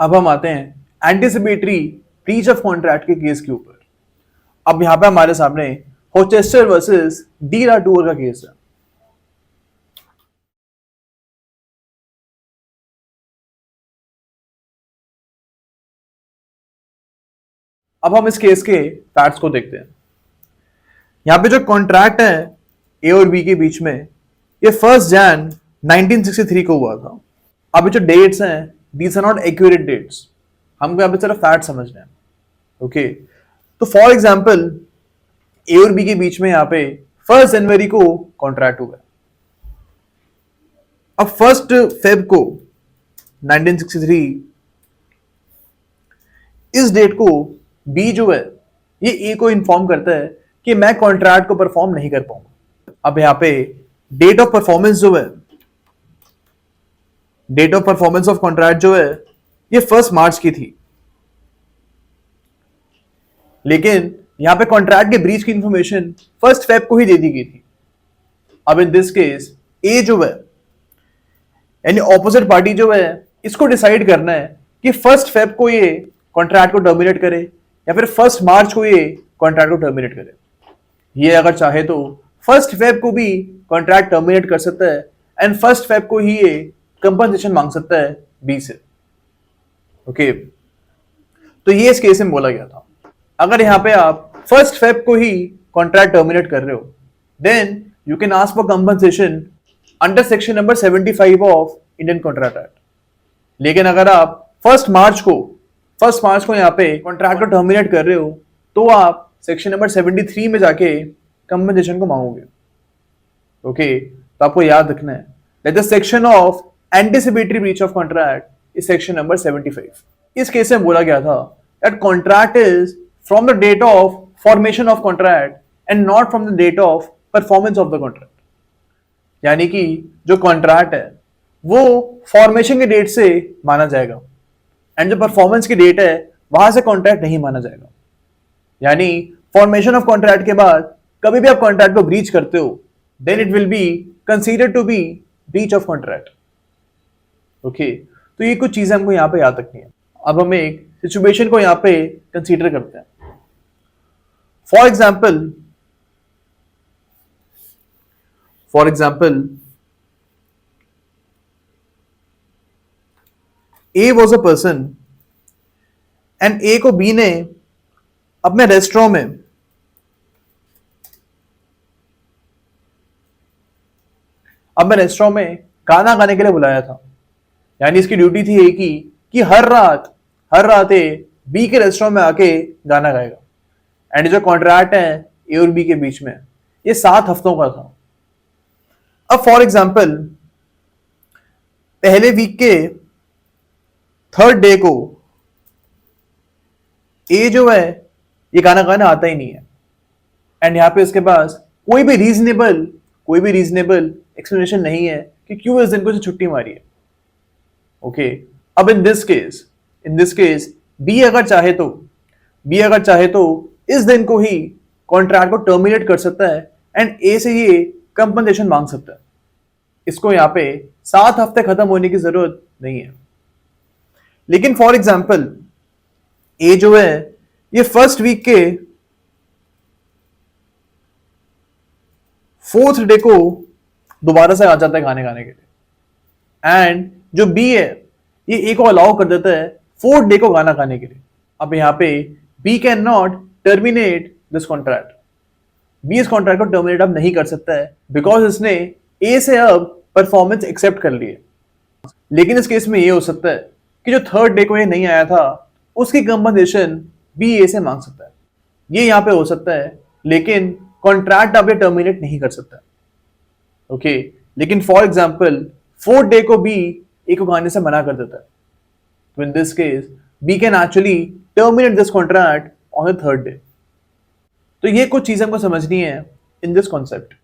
अब हम आते हैं एंटिसिपेटरी ब्रीच ऑफ कॉन्ट्रैक्ट के केस के ऊपर। अब यहां पे हमारे सामने होचेस्टर वर्सेस डी लाटूर का केस है। अब हम इस केस के फैक्ट्स को देखते हैं। यहां पे जो कॉन्ट्रैक्ट है ए और बी के बीच में, ये 1 जन 1963 को हुआ था। अब ये जो डेट्स हैं, these are not accurate dates, हमको यहाँ पे सिर्फ फैक्ट समझना है। ओके, तो फॉर एग्जाम्पल ए और बी के बीच में यहाँ पे 1 जनवरी को कॉन्ट्रैक्ट हुआ है। अब 1 फेब को 1963 इस डेट को बी जो है ये ए को इन्फॉर्म करता है कि मैं कॉन्ट्रैक्ट को परफॉर्म नहीं कर पाऊंगा। अब यहां पे डेट ऑफ परफॉर्मेंस जो है, date of performance of contract जो है ये 1 मार्च की थी, लेकिन यहां पे कॉन्ट्रैक्ट के ब्रीच की इंफॉर्मेशन 1 फेब को ही दे दी गई थी। अब इन दिस केस ए जो है यानी ऑपोजिट पार्टी जो है, इसको डिसाइड करना है कि 1 फेब को ये कॉन्ट्रैक्ट को टर्मिनेट करे या फिर 1 मार्च को ये कॉन्ट्रैक्ट को टर्मिनेट करे। ये अगर चाहे तो 1 फेब को भी कॉन्ट्रैक्ट टर्मिनेट कर सकता है एंड 1 फेब को ही ये कंपनसेशन मांग सकता है बी से। ओके, तो ये इस केस में बोला गया था। अगर यहां पे आप 1 फेब को ही कॉन्ट्रैक्ट टर्मिनेट कर रहे हो, then you can ask for compensation under section number 75 of Indian contract act. लेकिन अगर आप 1 मार्च को यहाँ पे कॉन्ट्रैक्ट को टर्मिनेट कर रहे हो, तो आप सेक्शन नंबर 73 में जाके कंपनसेशन को मांगोगे। ओके, तो आपको याद रखना है that the section of anticipatory breach of contract is section number 75। इस केस में बोला गया था that contract is from the date of formation of contract and not from the date of performance of the contract. यानी कि जो contract है वो फॉर्मेशन के डेट से माना जाएगा एंड जो परफॉर्मेंस की डेट है वहां से कॉन्ट्रैक्ट नहीं माना जाएगा। यानी फॉर्मेशन ऑफ कॉन्ट्रैक्ट के बाद कभी भी आप कॉन्ट्रैक्ट को ब्रीच करते हो, then it will be considered to be breach of contract. Okay, तो ये कुछ चीजें हमको यहाँ पे याद रखनी है। अब हम एक सिचुएशन को यहाँ पे कंसीडर करते हैं। For example A was a person and A को B ने अपने रेस्टोरेंट में खाना खाने के लिए बुलाया था। यानी इसकी ड्यूटी थी A की कि हर रात ए B के रेस्टोरेंट में आके गाना गाएगा। एंड जो कॉन्ट्रैक्ट है A और B के बीच में, ये 7 हफ्तों का था। अब फॉर एग्जाम्पल पहले वीक के 3rd डे को ए जो है ये गाना गाना आता ही नहीं है एंड यहाँ पे उसके पास कोई भी रीजनेबल एक्सप्लेनेशन नहीं है कि क्यों इस दिन को छुट्टी मारी है। ओके, अब इन दिस केस बी अगर चाहे तो इस दिन को ही कॉन्ट्रैक्ट को टर्मिनेट कर सकता है एंड ए से ये कंपनसेशन मांग सकता है। इसको यहाँ पे 7 हफ्ते खत्म होने की जरूरत नहीं है। लेकिन फॉर एग्जाम्पल ए जो है ये 1st वीक के 4th डे को दोबारा से आ जाता है गाने गाने के लिए एंड जो बी है ये ए को अलाउ कर देता है 4th डे को गाना गाने के लिए। अब यहाँ पे B can not terminate this contract. B इस कॉन्ट्रैक्ट को टर्मिनेट अब नहीं कर सकता है बिकॉज इसने ए से अब परफॉर्मेंस एक्सेप्ट कर ली है। लेकिन इस केस में ये हो सकता है कि जो 3rd डे को ये नहीं आया था उसकी कंपनसेशन बी ए से मांग सकता है। ये यहाँ पे हो सकता है, लेकिन कॉन्ट्रैक्ट अब ये टर्मिनेट नहीं कर सकता। ओके, लेकिन फॉर एग्जाम्पल 4th डे को बी ए को गाने से मना कर देता है। तो in this case B can actually terminate this contract on the 3rd day. तो ये कुछ चीजें हमको समझनी है इन दिस कॉन्सेप्ट।